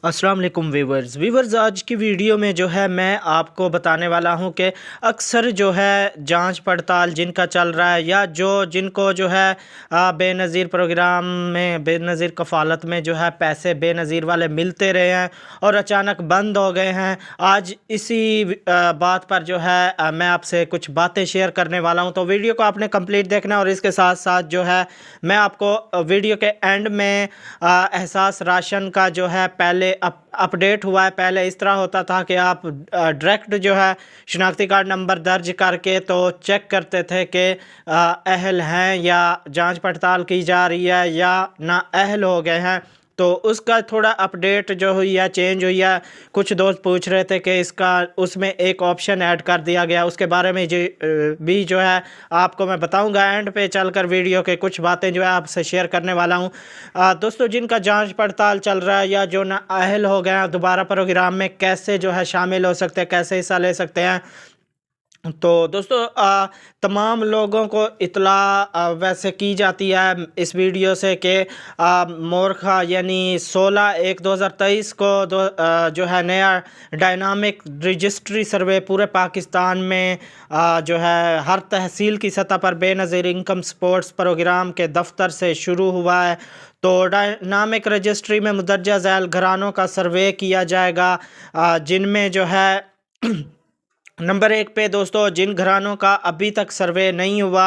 अस्सलाम वालेकुम वीवर्स आज की वीडियो में जो है मैं आपको बताने वाला हूं कि अक्सर जो है जांच पड़ताल जिनका चल रहा है या जिनको जो है बेनज़ीर प्रोग्राम में बेनज़ीर कफ़ालत में जो है पैसे बेनज़ीर वाले मिलते रहे हैं और अचानक बंद हो गए हैं। आज इसी बात पर जो है मैं आपसे कुछ बातें शेयर करने वाला हूं, तो वीडियो को आपने कंप्लीट देखना और इसके साथ साथ जो है मैं आपको वीडियो के एंड में एहसास राशन का जो है पहले अपडेट हुआ है। पहले इस तरह होता था कि आप डायरेक्ट जो है शनाख्ती कार्ड नंबर दर्ज करके तो चेक करते थे कि अहल हैं या जांच पड़ताल की जा रही है या ना अहल हो गए हैं। तो उसका थोड़ा अपडेट जो हुई है, चेंज हुई है। कुछ दोस्त पूछ रहे थे कि इसका उसमें एक ऑप्शन ऐड कर दिया गया, उसके बारे में भी जो है आपको मैं बताऊंगा। एंड पे चलकर वीडियो के कुछ बातें जो है आपसे शेयर करने वाला हूं। दोस्तों, जिनका जांच पड़ताल चल रहा है या जो ना अहल हो गए हैं, दोबारा प्रोग्राम में कैसे जो है शामिल हो सकते हैं, कैसे हिस्सा ले सकते हैं। तो दोस्तों, तमाम लोगों को इत्तला वैसे की जाती है इस वीडियो से कि मोरखा यानी 16/1/2023 को जो है नया डायनामिक रजिस्ट्री सर्वे पूरे पाकिस्तान में जो है हर तहसील की सतह पर बेनज़ीर इनकम सपोर्ट्स प्रोग्राम के दफ्तर से शुरू हुआ है। तो डायनामिक रजिस्ट्री में मुदर्जा झैल घरानों का सर्वे किया जाएगा, जिनमें जो है नंबर 1 पे दोस्तों जिन घरानों का अभी तक सर्वे नहीं हुआ,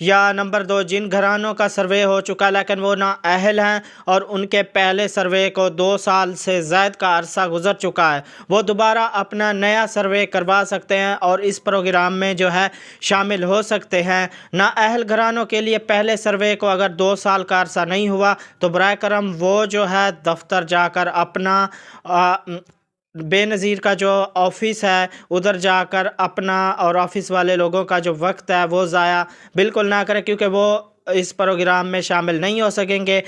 या नंबर 2 जिन घरानों का सर्वे हो चुका लेकिन वो ना अहल हैं और उनके पहले सर्वे को 2 साल से ज़ायद का अरसा गुजर चुका है, वो दोबारा अपना नया सर्वे करवा सकते हैं और इस प्रोग्राम में जो है शामिल हो सकते हैं। ना अहल घरानों के लिए पहले सर्वे को अगर 2 साल का अरसा नहीं हुआ तो बराए करम वो जो है दफ्तर जाकर अपना बेनज़ीर का जो ऑफ़िस है उधर जाकर अपना और ऑफ़िस वाले लोगों का जो वक्त है वो ज़ाया बिल्कुल ना करें, क्योंकि वो इस प्रोग्राम में शामिल नहीं हो सकेंगे।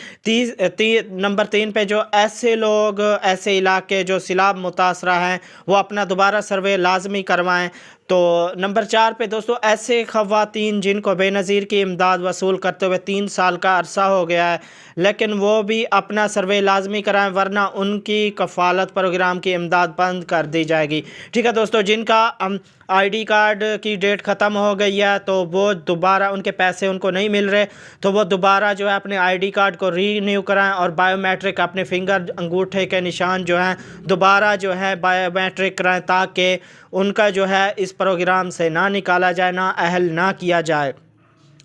नंबर 3 पे जो ऐसे लोग, ऐसे इलाके जो सैलाब मुतासरा हैं, वो अपना दोबारा सर्वे लाजमी करवाएं। तो नंबर 4 पे दोस्तों ऐसे ख़वातीन जिनको बेनज़ीर की इमदाद वसूल करते हुए 3 साल का अरसा हो गया है लेकिन वो भी अपना सर्वे लाजमी कराएं, वरना उनकी कफ़ालत प्रोग्राम की इमदाद बंद कर दी जाएगी। ठीक है दोस्तों, जिनका आईडी कार्ड की डेट ख़त्म हो गई है तो वो दोबारा उनके पैसे उनको नहीं मिल रहे, तो वो दोबारा जो है अपने आईडी कार्ड को रीन्यू कराएं और बायोमेट्रिक अपने फिंगर अंगूठे के निशान जो हैं दोबारा जो है बायोमेट्रिक कराएं, ताकि उनका जो है इस प्रोग्राम से ना निकाला जाए, ना अहल ना किया जाए।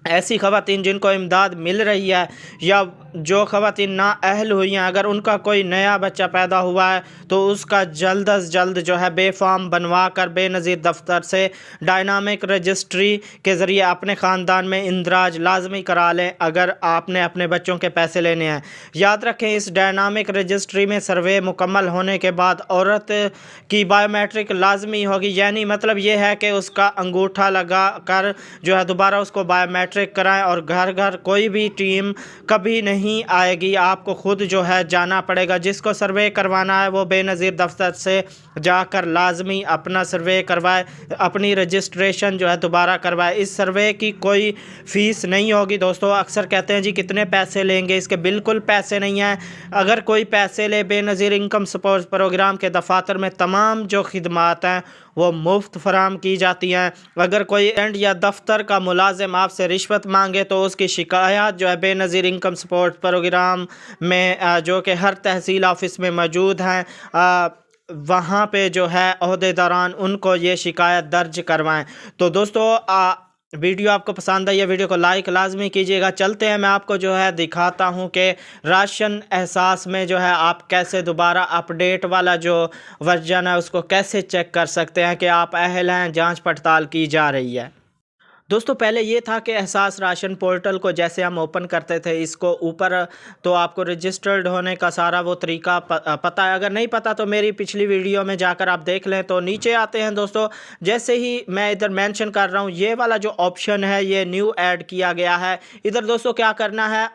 ऐसी ख़वातीन जिनको इमदाद मिल रही है या जो ख़वातीन ना अहल हुई हैं, अगर उनका कोई नया बच्चा पैदा हुआ है तो उसका जल्द अज जल्द जो है बेफार्म बनवा कर बेनज़ीर दफ्तर से डायनामिक रजिस्ट्री के ज़रिए अपने ख़ानदान में इंदराज लाजमी करा लें अगर आपने अपने बच्चों के पैसे लेने हैं। याद रखें, इस डायनामिक रजिस्ट्री में सर्वे मुकम्मल होने के बाद औरत की बायोमेट्रिक लाजमी होगी, यानी मतलब ये है कि उसका अंगूठा लगा कर जो है दोबारा उसको बायोमेट्रिक कराएं और घर घर कोई भी टीम कभी नहीं आएगी, आपको खुद जो है जाना पड़ेगा। जिसको सर्वे करवाना है वो बेनज़ीर दफ्तर से जाकर लाजमी अपना सर्वे करवाए, अपनी रजिस्ट्रेशन जो है दोबारा करवाए। इस सर्वे की कोई फ़ीस नहीं होगी दोस्तों। अक्सर कहते हैं जी कितने पैसे लेंगे, इसके बिल्कुल पैसे नहीं हैं। अगर कोई पैसे ले, बेनज़ीर इनकम सपोर्ट प्रोग्राम के दफातर में तमाम जो खिदमात हैं वो मुफ्त फराम की जाती हैं। अगर कोई एंड या दफ्तर का मुलाजिम आपसे रिश्वत मांगे तो उसकी शिकायत जो है बेनज़ीर इनकम सपोर्ट प्रोग्राम में जो कि हर तहसील ऑफिस में मौजूद हैं, वहाँ पे जो है अहदेदारान उनको ये शिकायत दर्ज करवाएं। तो दोस्तों, वीडियो आपको पसंद आई है, वीडियो को लाइक लाजमी कीजिएगा। चलते हैं, मैं आपको जो है दिखाता हूं कि राशन एहसास में जो है आप कैसे दोबारा अपडेट वाला जो वर्जन है उसको कैसे चेक कर सकते हैं कि आप अहल हैं, जांच पड़ताल की जा रही है। दोस्तों, पहले ये था कि एहसास राशन पोर्टल को जैसे हम ओपन करते थे, इसको ऊपर तो आपको रजिस्टर्ड होने का सारा वो तरीका पता है। अगर नहीं पता तो मेरी पिछली वीडियो में जाकर आप देख लें। तो नीचे आते हैं दोस्तों, जैसे ही मैं इधर मेंशन कर रहा हूँ ये वाला जो ऑप्शन है ये न्यू ऐड किया गया है। इधर दोस्तों क्या करना है,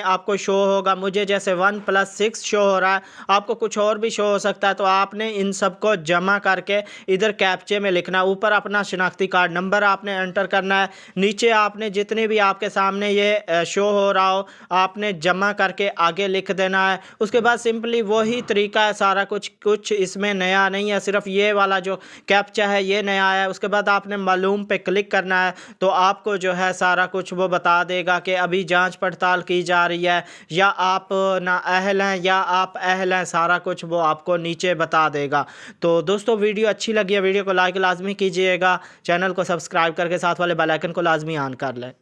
आपको शो होगा, मुझे जैसे 1+6 शो हो रहा है, आपको कुछ और भी शो हो सकता है। तो आपने इन सबको जमा करके इधर कैप्चे में लिखना, ऊपर अपना शनाख्ती कार्ड नंबर आपने एंटर کرنا ہے. نیچے آپ نے جتنے بھی آپ کے سامنے یہ شو ہو رہا ہو آپ نے جمع کر کے آگے لکھ دینا ہے. اس کے بعد سمپلی وہی طریقہ ہے سارا کچھ اس میں نیا نہیں ہے, صرف یہ والا جو کیپچا ہے یہ نیا ہے. اس کے بعد آپ نے معلوم پہ کلک کرنا ہے تو آپ کو جو ہے سارا کچھ وہ بتا دے گا کہ ابھی جانچ پڑتال کی جا رہی ہے یا آپ نااہل ہیں یا آپ اہل ہیں, سارا کچھ وہ آپ کو نیچے بتا دے گا. تو دوستو ویڈیو اچھی لگی ہے ویڈیو کو لائک لازمی کیجیے گا, چینل کو سبسکرائب کر کے ساتھ والے بیل آئیکن کو لازمی آن کر لیں.